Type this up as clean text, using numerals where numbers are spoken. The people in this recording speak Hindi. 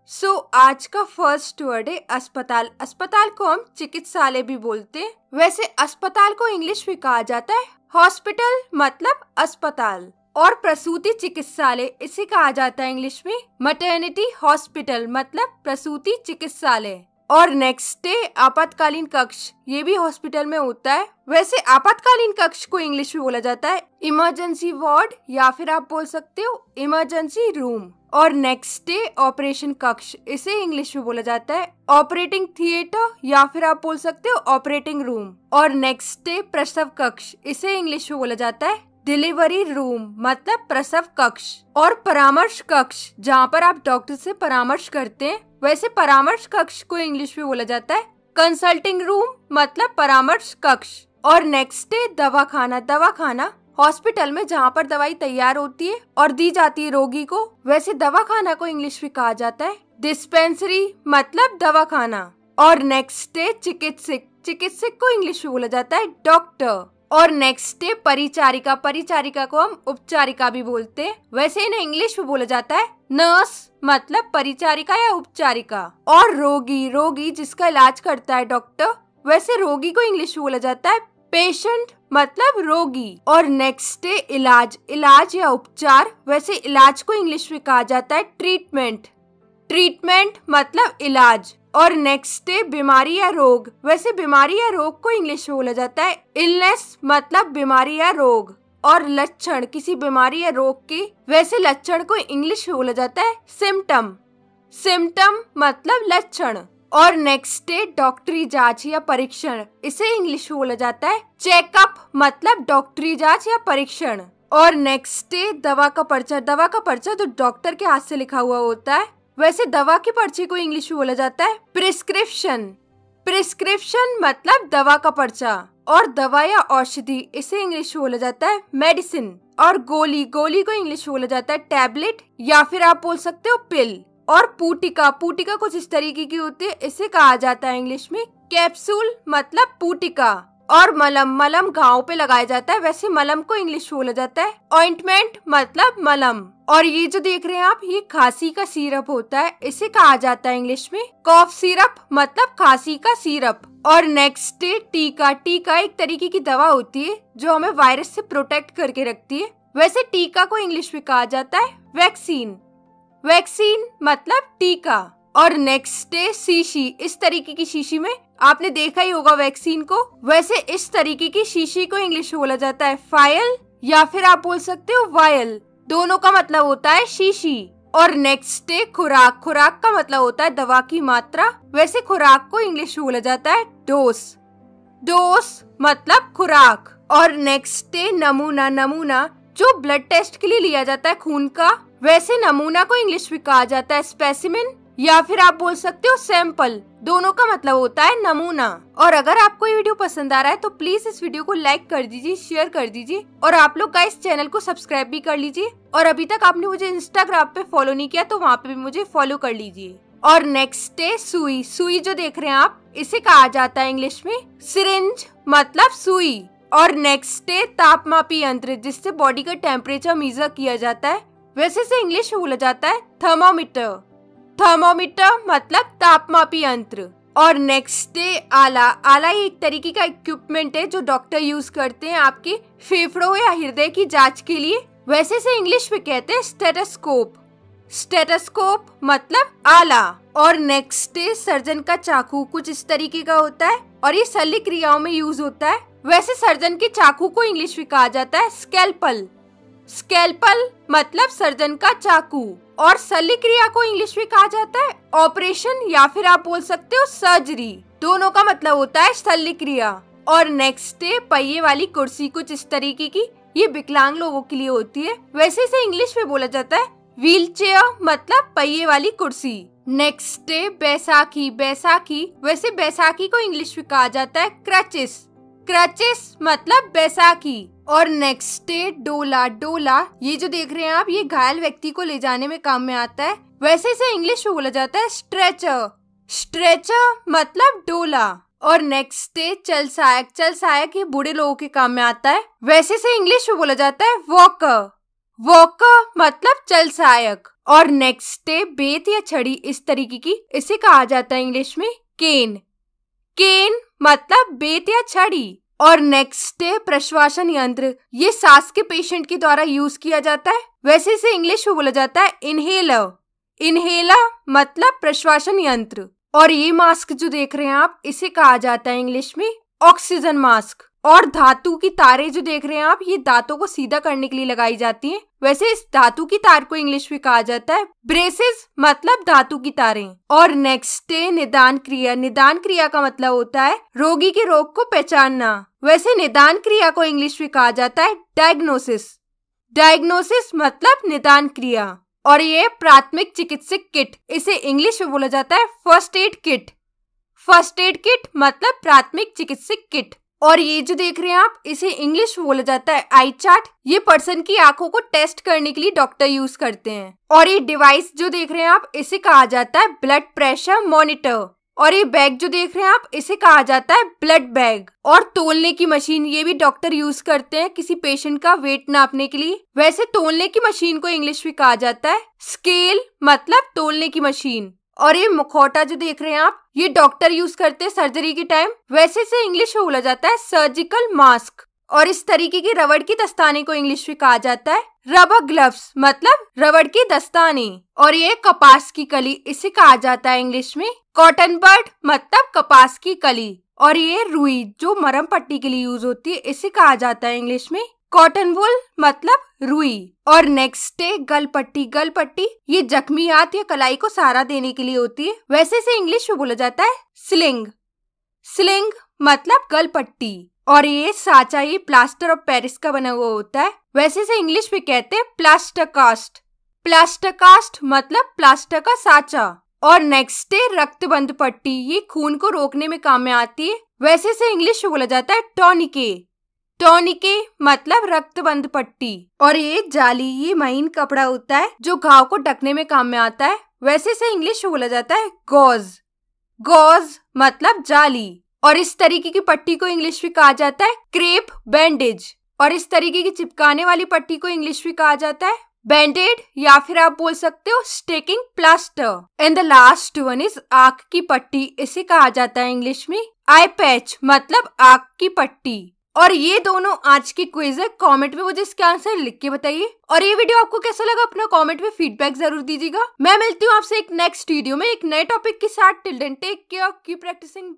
आज का फर्स्ट वर्ड है अस्पताल। अस्पताल को हम चिकित्सालय भी बोलते हैं। वैसे अस्पताल को इंग्लिश में कहा जाता है हॉस्पिटल, मतलब अस्पताल। और प्रसूति चिकित्सालय इसे कहा जाता है इंग्लिश में मैटरनिटी हॉस्पिटल, मतलब प्रसूति चिकित्सालय। और नेक्स्ट है आपातकालीन कक्ष, ये भी हॉस्पिटल में होता है। वैसे आपातकालीन कक्ष को इंग्लिश में बोला जाता है इमरजेंसी वार्ड, या फिर आप बोल सकते हो इमरजेंसी रूम। और नेक्स्ट है ऑपरेशन कक्ष, इसे इंग्लिश में बोला जाता है ऑपरेटिंग थिएटर, या फिर आप बोल सकते हो ऑपरेटिंग रूम। और नेक्स्ट है प्रसव कक्ष, इसे इंग्लिश में बोला जाता है डिलीवरी रूम, मतलब प्रसव कक्ष। और परामर्श कक्ष, जहाँ पर आप डॉक्टर से परामर्श करते हैं, वैसे परामर्श कक्ष को इंग्लिश में बोला जाता है कंसल्टिंग रूम, मतलब परामर्श कक्ष। और नेक्स्ट है दवाखाना। दवाखाना हॉस्पिटल में जहाँ पर दवाई तैयार होती है और दी जाती है रोगी को, वैसे दवाखाना को इंग्लिश में कहा जाता है डिस्पेंसरी, मतलब दवाखाना। और नेक्स्ट है चिकित्सक। चिकित्सक को इंग्लिश में बोला जाता है डॉक्टर। और नेक्स्ट है परिचारिका। परिचारिका को हम उपचारिका भी बोलते हैं, वैसे इन्हें इंग्लिश में बोला जाता है नर्स, मतलब परिचारिका या उपचारिका। और रोगी, रोगी जिसका इलाज करता है डॉक्टर, वैसे रोगी को इंग्लिश में बोला जाता है पेशेंट, मतलब रोगी। और नेक्स्ट है इलाज। इलाज या उपचार, वैसे इलाज को इंग्लिश में कहा जाता है ट्रीटमेंट। ट्रीटमेंट मतलब इलाज। और नेक्स्ट है बीमारी या रोग। वैसे बीमारी या रोग को इंग्लिश में बोला जाता है इलनेस, मतलब बीमारी या रोग। और लक्षण किसी बीमारी या रोग के, वैसे लक्षण को इंग्लिश में बोला जाता है सिम्टम। सिम्टम मतलब लक्षण। और नेक्स्ट है डॉक्टरी जांच या परीक्षण, इसे इंग्लिश में बोला जाता है चेकअप, मतलब डॉक्टरी जांच या परीक्षण। और नेक्स्ट है दवा का पर्चा। दवा का पर्चा तो डॉक्टर के हाथ से लिखा हुआ होता है, वैसे दवा के पर्चे को इंग्लिश में बोला जाता है प्रिस्क्रिप्शन। प्रिस्क्रिप्शन मतलब दवा का पर्चा। और दवा या औषधि, इसे इंग्लिश में बोला जाता है मेडिसिन। और गोली, गोली को इंग्लिश में बोला जाता है टैबलेट, या फिर आप बोल सकते हो पिल। और पूटिका, पूटिका कुछ इस तरीके की होती है, इसे कहा जाता है इंग्लिश में कैप्सूल, मतलब पूटिका। और मलम, मलम घाव पे लगाया जाता है, वैसे मलम को इंग्लिश में बोला जाता है ऑइंटमेंट, मतलब मलम। और ये जो देख रहे हैं आप, ये खांसी का सिरप होता है, इसे कहा जाता है इंग्लिश में कॉफ सिरप, मतलब खांसी का सिरप। और नेक्स्ट है टीका। टीका एक तरीके की दवा होती है जो हमें वायरस से प्रोटेक्ट करके रखती है, वैसे टीका को इंग्लिश में कहा जाता है वैक्सीन। वैक्सीन मतलब टीका। और नेक्स्ट है शीशी। इस तरीके की शीशी में आपने देखा ही होगा वैक्सीन को, वैसे इस तरीके की शीशी को इंग्लिश में बोला जाता है फाइल, या फिर आप बोल सकते हो वायल, दोनों का मतलब होता है शीशी। और नेक्स्ट है खुराक। खुराक का मतलब होता है दवा की मात्रा, वैसे खुराक को इंग्लिश में बोला जाता है डोज। डोज मतलब खुराक। और नेक्स्ट है नमूना। नमूना जो ब्लड टेस्ट के लिए लिया जाता है खून का, वैसे नमूना को इंग्लिश में कहा जाता है स्पेसिमेन, या फिर आप बोल सकते हो सैंपल, दोनों का मतलब होता है नमूना। और अगर आपको ये वीडियो पसंद आ रहा है तो प्लीज इस वीडियो को लाइक कर दीजिए, शेयर कर दीजिए, और आप लोग गाइस चैनल को सब्सक्राइब भी कर लीजिए। और अभी तक आपने मुझे इंस्टाग्राम पे फॉलो नहीं किया तो वहाँ पे भी मुझे फॉलो कर लीजिए। और नेक्स्ट है सुई। सुई जो देख रहे हैं आप, इसे कहा जाता है इंग्लिश में सिरिंज, मतलब सुई। और नेक्स्ट है तापमापी यंत्र, जिससे बॉडी का टेम्परेचर मेजर किया जाता है, वैसे से इंग्लिश में बोला जाता है थर्मोमीटर। थर्मोमीटर मतलब तापमापी यंत्र। और नेक्स्ट है आला। आला एक तरीके का इक्विपमेंट है जो डॉक्टर यूज करते हैं आपके फेफड़ों या हृदय की जांच के लिए, वैसे से इंग्लिश में कहते हैं स्टेथोस्कोप। स्टेथोस्कोप मतलब आला। और नेक्स्ट है सर्जन का चाकू। कुछ इस तरीके का होता है और ये शल्य क्रियाओं में यूज होता है, वैसे सर्जन के चाकू को इंग्लिश में कहा जाता है स्कैल्पल। स्कैल्पल मतलब सर्जन का चाकू। और शल्य क्रिया को इंग्लिश में कहा जाता है ऑपरेशन, या फिर आप बोल सकते हो सर्जरी, दोनों का मतलब होता है शल्य क्रिया। और नेक्स्ट है पहिए वाली कुर्सी। कुछ इस तरीके की, ये विकलांग लोगों के लिए होती है, वैसे से इंग्लिश में बोला जाता है व्हील चेयर, मतलब पहिए वाली कुर्सी। नेक्स्ट है बैसाखी। बैसाखी, वैसे बैसाखी को इंग्लिश में कहा जाता है क्रचेस। क्रचेस मतलब बैसाखी। और नेक्स्ट है डोला। डोला ये जो देख रहे हैं आप, ये घायल व्यक्ति को ले जाने में काम में आता है, वैसे से इंग्लिश में बोला जाता है स्ट्रेचर। स्ट्रेचर मतलब डोला। और नेक्स्ट है चल सहायक। चल सहायक ये बूढ़े लोगों के काम में आता है, वैसे से इंग्लिश में बोला जाता है वॉकर। वॉकर मतलब चल सहायक। और नेक्स्ट है बेत या छड़ी इस तरीके की, इसे कहा जाता है इंग्लिश में केन। केन मतलब बेत या छड़ी। और नेक्स्ट है प्रश्वासन यंत्र, ये सांस के पेशेंट के द्वारा यूज किया जाता है, वैसे इसे इंग्लिश में बोला जाता है इनहेलर। इनहेलर मतलब प्रश्वासन यंत्र। और ये मास्क जो देख रहे हैं आप, इसे कहा जाता है इंग्लिश में ऑक्सीजन मास्क। और धातु की तारें जो देख रहे हैं आप, ये दांतों को सीधा करने के लिए लगाई जाती हैं, वैसे इस धातु की तार को इंग्लिश में कहा जाता है ब्रेसेस मतलब धातु की तारें। और नेक्स्ट है निदान क्रिया। निदान क्रिया का मतलब होता है रोगी के रोग को पहचानना, वैसे निदान क्रिया को इंग्लिश में कहा जाता है डायग्नोसिस। डायग्नोसिस मतलब निदान क्रिया। और ये प्राथमिक चिकित्सक किट, इसे इंग्लिश में बोला जाता है first aid kit. First aid kit मतलब प्राथमिक चिकित्सक किट। और ये जो देख रहे हैं आप, इसे इंग्लिश में बोला जाता है आई चार्ट। ये पर्सन की आंखों को टेस्ट करने के लिए डॉक्टर यूज करते हैं। और ये डिवाइस जो देख रहे हैं आप, इसे कहा जाता है ब्लड प्रेशर मॉनिटर। और ये बैग जो देख रहे हैं आप, इसे कहा जाता है ब्लड बैग। और तोलने की मशीन, ये भी डॉक्टर यूज करते हैं किसी पेशेंट का वेट नापने के लिए, वैसे तोलने की मशीन को इंग्लिश में कहा जाता है स्केल मतलब तोलने की मशीन। और ये मुखौटा जो देख रहे हैं आप, ये डॉक्टर यूज करते हैं सर्जरी के टाइम, वैसे इसे इंग्लिश में बोला जाता है सर्जिकल मास्क। और इस तरीके की रबड़ की दस्ताने को इंग्लिश में कहा जाता है रबर ग्लव्स मतलब रबड़ की दस्ताने। और ये कपास की कली, इसे कहा जाता है इंग्लिश में कॉटन बड मतलब कपास की कली। और ये रुई जो मरहम पट्टी के लिए यूज होती है, इसे कहा जाता है इंग्लिश में कॉटन वुल मतलब रुई। और नेक्स्ट है गलपट्टी। गलपट्टी ये जख्मी हाथ या कलाई को सहारा देने के लिए होती है, वैसे इसे इंग्लिश में बोला जाता है स्लिंग। स्लिंग मतलब गलपट्टी। और ये साचा, ये प्लास्टर ऑफ पेरिस का बना हुआ होता है, वैसे इसे इंग्लिश में कहते हैं प्लास्टर कास्ट। प्लास्टर कास्ट मतलब प्लास्टर का साचा। और नेक्स्ट है रक्तबंध पट्टी, ये खून को रोकने में काम में आती है, वैसे इसे इंग्लिश में बोला जाता है टॉनिके। टॉनिके मतलब रक्तबंध पट्टी। और ये जाली, ये महीन कपड़ा होता है जो घाव को ढकने में काम में आता है, वैसे इसे इंग्लिश में बोला जाता है गॉज। गॉज मतलब जाली। और इस तरीके की पट्टी को इंग्लिश में कहा जाता है क्रेप बैंडेज। और इस तरीके की चिपकाने वाली पट्टी को इंग्लिश में कहा जाता है बैंडेड, या फिर आप बोल सकते हो staking plaster. And the last one is आंख की पट्टी, इसे कहा जाता है इंग्लिश में आई पैच मतलब आंख की पट्टी। और ये दोनों आज की क्विज है। कमेंट में मुझे इसके आंसर लिख के बताइए। और ये वीडियो आपको कैसा लगा अपना कमेंट में फीडबैक जरूर दीजिएगा। मैं मिलती हूँ आपसे एक नेक्स्ट वीडियो में एक नए टॉपिक के साथ। Till then take care, keep practising.